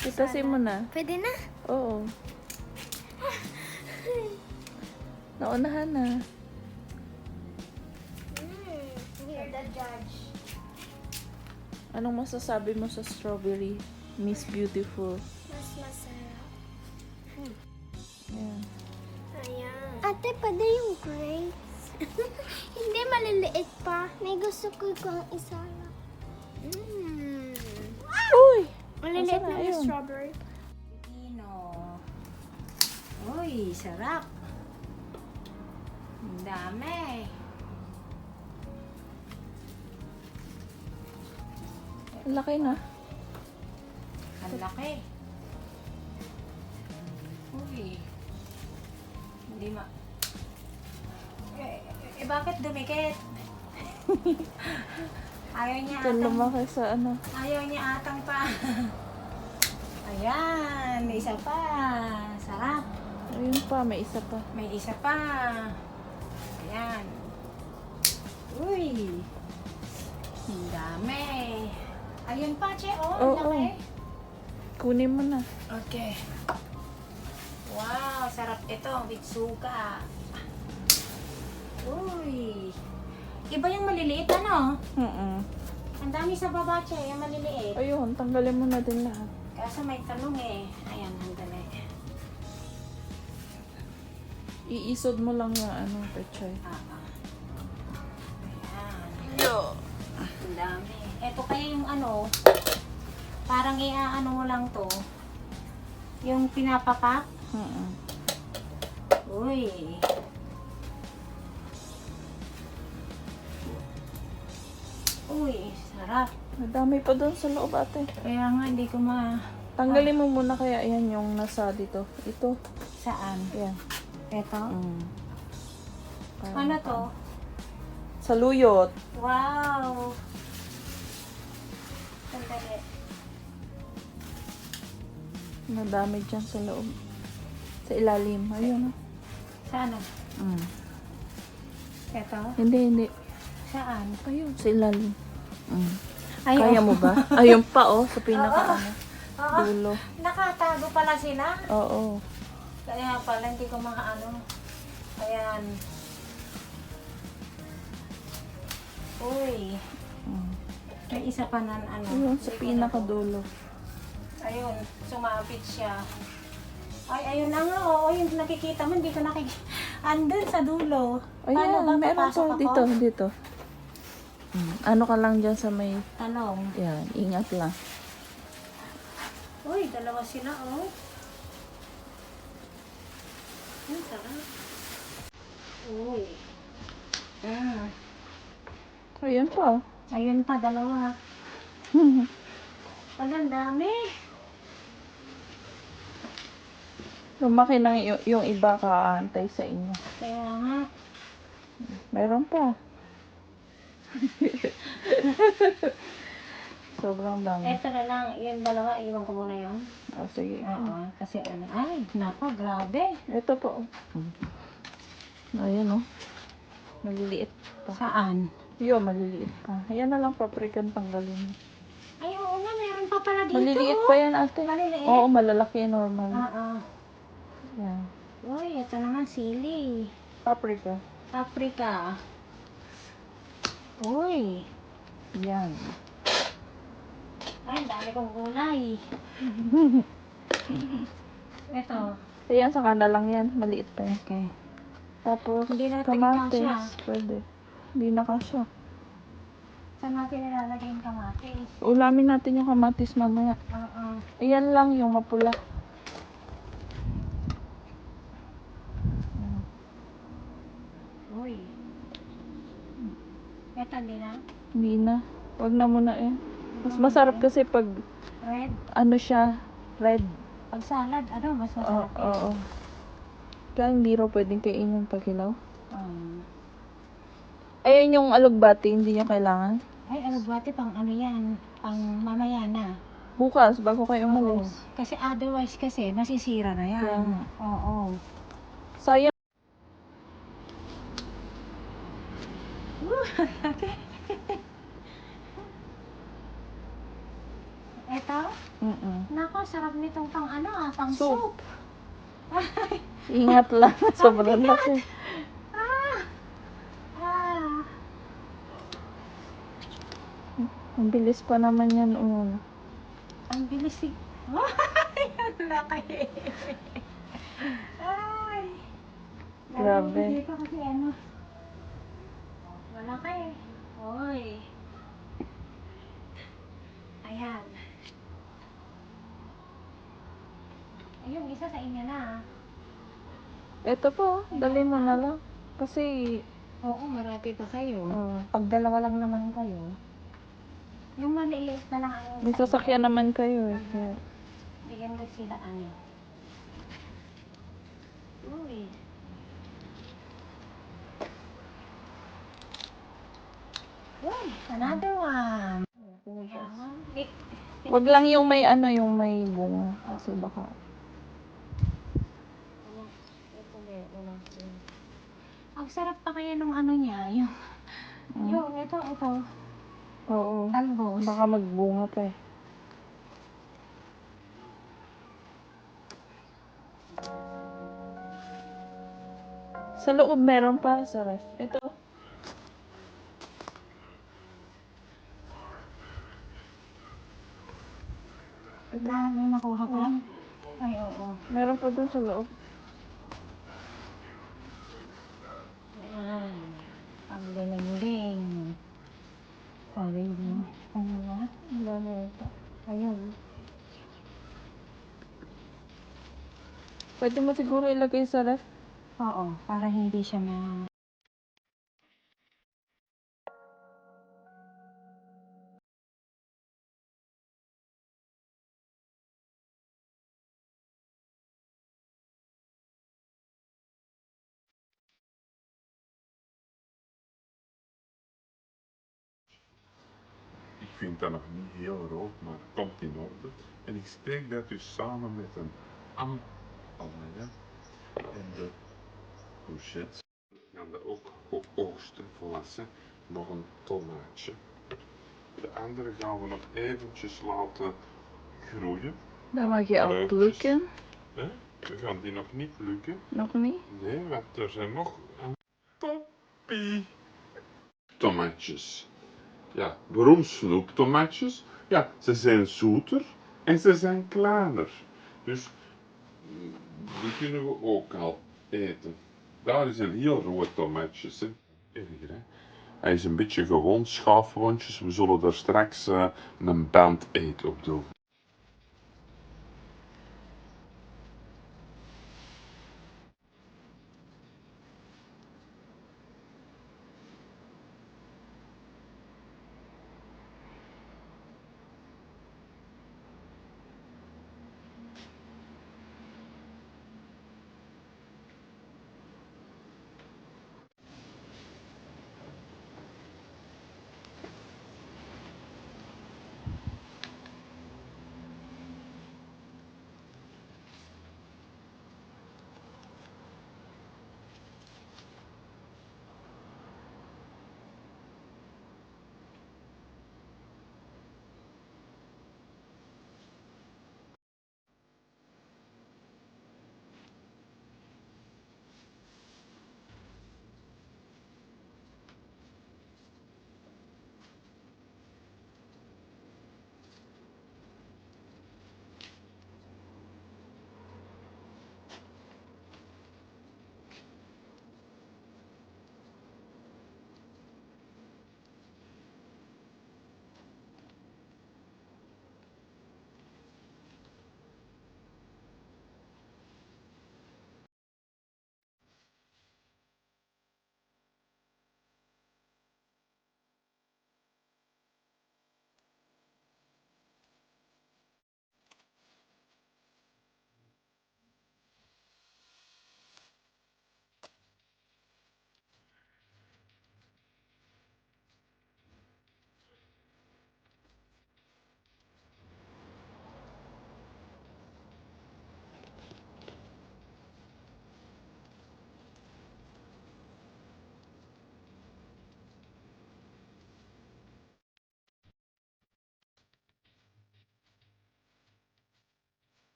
Pitasin mo na. Pwede na? Oo. Naunahan na. You're the judge. Anong masasabi mo sa strawberry? Miss Beautiful. Mas masarap. Ayan. Ayan. Ate, pwede yung grapes. Hindi, maliliit pa. May gusto ko kung isarap. Uy! Maliliit Masarap, na ayun. strawberry. Pipino. Uy, sarap. Ang dami. Ang laki na. Ang laki. Uy. Hindi bakit dumikit? Ayaw niya Diyan atang. lumaki sa ano. Ayaw niya atang pa. Ayan, may isa pa. Sarap. Ayun pa, may isa pa. May isa pa. Ayan. Uy. Ang dami. Ayun pa, Che. Oh, Oo. laki. Kunin mo na. Okay. Wow, sarap ito. With suka. Uy. Iba yung maliliit, ano? Ang dami sa baba, Che. Yung maliliit. Ayun, tanggalin mo na din lahat. Kaso may talong eh. Ayan, ang dali. Iisod mo lang yung ano, pechay. Ayan. Ang dami. Ito kaya yung ano, parang iaano mo lang to. Yung pinapapak. Uy. Uy, sarap. Madami pa doon sa loob, ate. Kaya nga, hindi ko Tanggalin mo muna kaya yan yung nasa dito. Ito. Saan? Yan. Ito? Parang Ano to? Sa luyot. Wow! Sandali. Madami dyan sa loob. Sa ilalim. Ayun. Saan? Ito? Hindi. Saan? Ayun, sa ilalim. Ay, Kaya mo ba? Ayun pa, oh. Sa pinaka, ano. Oo. Dulo. Nakatago pala sila. Oo. Kaya pala hindi ko makaano. Ayan. Uy. May isa pa na ano. Ayun, sa Hindi ko pinakadulo. Ayun, sumapit siya. Ay, ayun na nga, oo, yung nakikita mo, hindi ko nakikita. Andun sa dulo. Paano ba Ayan, meron papasok pa ako? dito. Ano ka lang dyan sa may, Talong. yan, ingat lang. Uy, dalawa sila, oh. Ang sarap. Uy. Ayun pa. Ayun pa, dalawa. Ang dami. Lumaki na yung iba kaantay sa inyo. Kaya nga. Meron pa. Sobrang dami. Eto na lang, yung dalawa, iwan ko muna yun. Oh, sige. Oo, kasi ano, ay, nako, grabe. Ito po. Ayan, oh. Maliliit pa. Saan? Yo, maliliit pa. Ayan na lang, paprikan tanggalin. Ay, oo nga, meron pa pala dito. Maliliit pa yan, ate. Maliliit? Oo, malalaki, normal. Oo. Yan. Uy, ito naman sili. Paprika. Paprika. Uy. Yan. Ay, ang dami kong gulay. Ito. Ayan, sa kana lang yan. Maliit pa yan. Okay. Tapos, Hindi na kamatis. kasya. Pwede. Hindi na kasya. Saan natin nilalagay yung kamatis? Ulamin natin yung kamatis mamaya. Oo. Ayan lang yung mapula. Uy. Ito, hindi na. Hindi na. Wag na muna eh. Mas masarap kasi pag Red. ano siya, red. Pag salad, ano, mas Oo. masarap yun. Oo. Kaya hindi raw pwedeng kainin pag hilaw. Ayun yung alugbati, hindi nyo kailangan. Ay, alugbati pang ano yan, pang mamaya na. Bukas, bago kayo umalis. Kasi otherwise kasi, masisira na yan. Kaya nga. Oo. Sayang. Ito ito? Nako, sarap nitong pang pang Soup. soup. Ingat lang. Sobrang laki. Ah! Ang bilis pa naman yan. Ang bilis Ay, ang laki. Ay. Grabe. Hindi ko kasi malaki. Oy. Ayan. Ayun, isa sa inyo na. Ito po. Dali mo na lang. Kasi, Oo, marami pa kayo. uh, Pag dalawa lang naman kayo. Yung maliit na lang may sasakyan naman kayo eh. Kaya, bigyan ko sila Uy. Uy, another one. wag lang yung may yung may bunga. Kasi baka. Ang sarap pa kaya nung niya, yung ito. Oo. Talbos. Baka magbunga pa eh. Sa loob meron pa sa ref. Ito. May nakuha ko. Ay, oo. Meron pa dun sa loob. Ayan. Ang liling-ling. Sorry, ano nga? Wala na ito. Ayun. Pwede mo siguro ilagay sa ref. Oo, para hindi siya Ik vind dat nog niet heel rood, maar het komt in orde. En ik steek dat dus samen met een ampalaya en de courgettes. We gaan dat ook oogsten, volwassen. Nog een tomaatje. De andere gaan we nog eventjes laten groeien. Dan mag je al Leukjes. plukken. Hè? We gaan die nog niet plukken. Nog niet? Nee, want er zijn nog een toppie tomaatjes. Ja, waarom snoeptomaatjes? Ja, ze zijn zoeter en ze zijn kleiner. Dus die kunnen we ook al eten. Daar is een heel rood tomaatjes. Hè. Even hier, hè. Hij is een beetje gewoon schaafwondjes. We zullen er straks een band eet op doen.